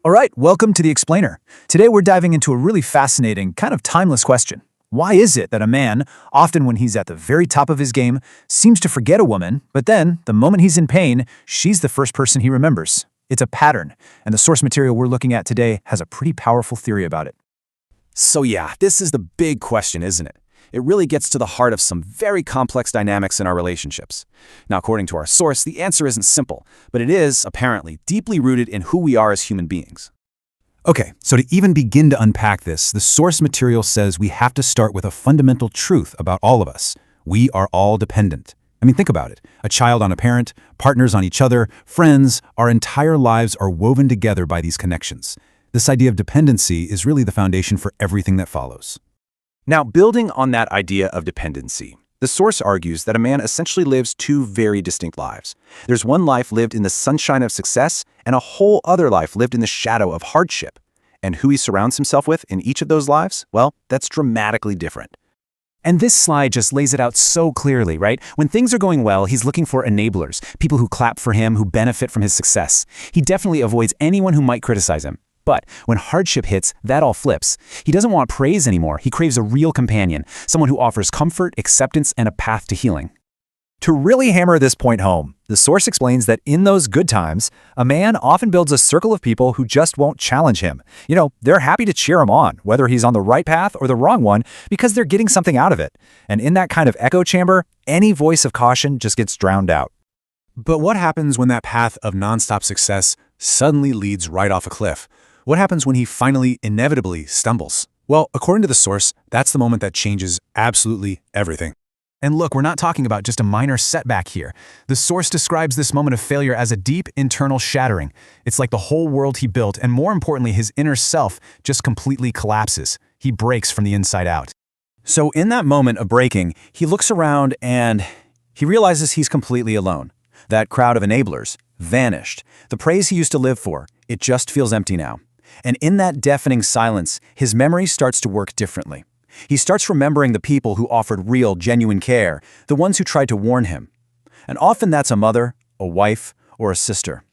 All right, welcome to The Explainer. Today we're diving into a really fascinating, kind of timeless question. Why is it that a man, often when he's at the very top of his game, seems to forget a woman, but then, the moment he's in pain, she's the first person he remembers? It's a pattern, and the source material we're looking at today has a pretty powerful theory about it. So yeah, this is the big question, isn't it? It really gets to the heart of some very complex dynamics in our relationships. Now, according to our source, the answer isn't simple, but it is, apparently, deeply rooted in who we are as human beings. Okay, so to even begin to unpack this, the source material says we have to start with a fundamental truth about all of us. We are all dependent. I mean, think about it. A child on a parent, partners on each other, friends, our entire lives are woven together by these connections. This idea of dependency is really the foundation for everything that follows. Now, building on that idea of dependency, the source argues that a man essentially lives two very distinct lives. There's one life lived in the sunshine of success and a whole other life lived in the shadow of hardship. And who he surrounds himself with in each of those lives, well, that's dramatically different. And this slide just lays it out so clearly, right? When things are going well, he's looking for enablers, people who clap for him, who benefit from his success. He definitely avoids anyone who might criticize him. But when hardship hits, that all flips. He doesn't want praise anymore. He craves a real companion, someone who offers comfort, acceptance, and a path to healing. To really hammer this point home, the source explains that in those good times, a man often builds a circle of people who just won't challenge him. They're happy to cheer him on, whether he's on the right path or the wrong one, because they're getting something out of it. And in that kind of echo chamber, any voice of caution just gets drowned out. But what happens when that path of nonstop success suddenly leads right off a cliff? What happens when he finally, inevitably stumbles? Well, according to the source, that's the moment that changes absolutely everything. And look, we're not talking about just a minor setback here. The source describes this moment of failure as a deep internal shattering. It's like the whole world he built, and more importantly, his inner self, just completely collapses. He breaks from the inside out. So in that moment of breaking, he looks around and he realizes he's completely alone. That crowd of enablers vanished. The praise he used to live for, it just feels empty now. And in that deafening silence, his memory starts to work differently. He starts remembering the people who offered real, genuine care, the ones who tried to warn him. And often that's a mother, a wife, or a sister.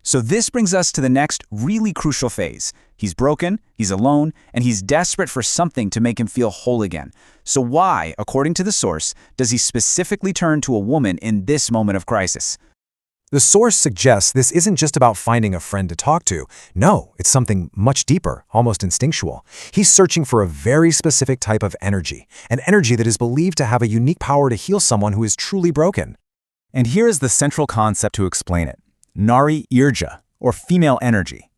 So this brings us to the next really crucial phase. He's broken, he's alone, and he's desperate for something to make him feel whole again. So why, according to the source, does he specifically turn to a woman in this moment of crisis? The source suggests this isn't just about finding a friend to talk to. No, it's something much deeper, almost instinctual. He's searching for a very specific type of energy, an energy that is believed to have a unique power to heal someone who is truly broken. And here is the central concept to explain it. Nari Irja, or female energy.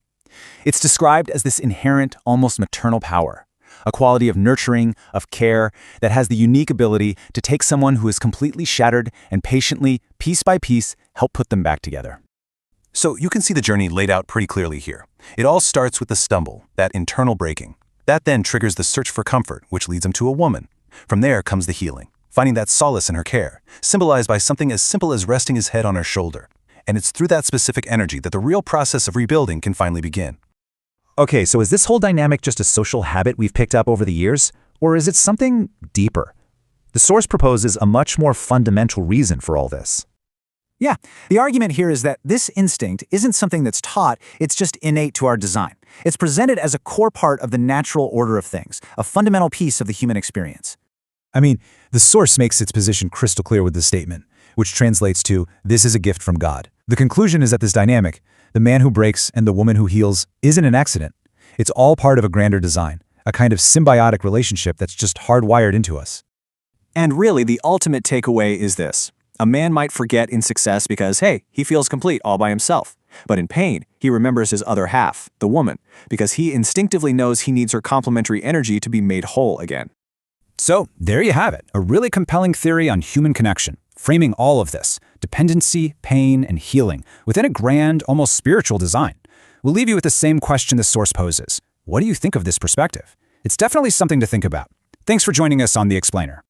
It's described as this inherent, almost maternal power, a quality of nurturing, of care, that has the unique ability to take someone who is completely shattered and patiently, piece by piece, help put them back together. So you can see the journey laid out pretty clearly here. It all starts with the stumble, that internal breaking. That then triggers the search for comfort, which leads him to a woman. From there comes the healing, finding that solace in her care, symbolized by something as simple as resting his head on her shoulder. And it's through that specific energy that the real process of rebuilding can finally begin. Okay, so is this whole dynamic just a social habit we've picked up over the years? Or is it something deeper? The source proposes a much more fundamental reason for all this. Yeah, the argument here is that this instinct isn't something that's taught, it's just innate to our design. It's presented as a core part of the natural order of things, a fundamental piece of the human experience. I mean, the source makes its position crystal clear with this statement, which translates to, this is a gift from God. The conclusion is that this dynamic, the man who breaks and the woman who heals, isn't an accident. It's all part of a grander design, a kind of symbiotic relationship that's just hardwired into us. And really, the ultimate takeaway is this. A man might forget in success because, hey, he feels complete all by himself. But in pain, he remembers his other half, the woman, because he instinctively knows he needs her complementary energy to be made whole again. So, there you have it, a really compelling theory on human connection, framing all of this, dependency, pain, and healing, within a grand, almost spiritual design. We'll leave you with the same question the source poses. What do you think of this perspective? It's definitely something to think about. Thanks for joining us on The Explainer.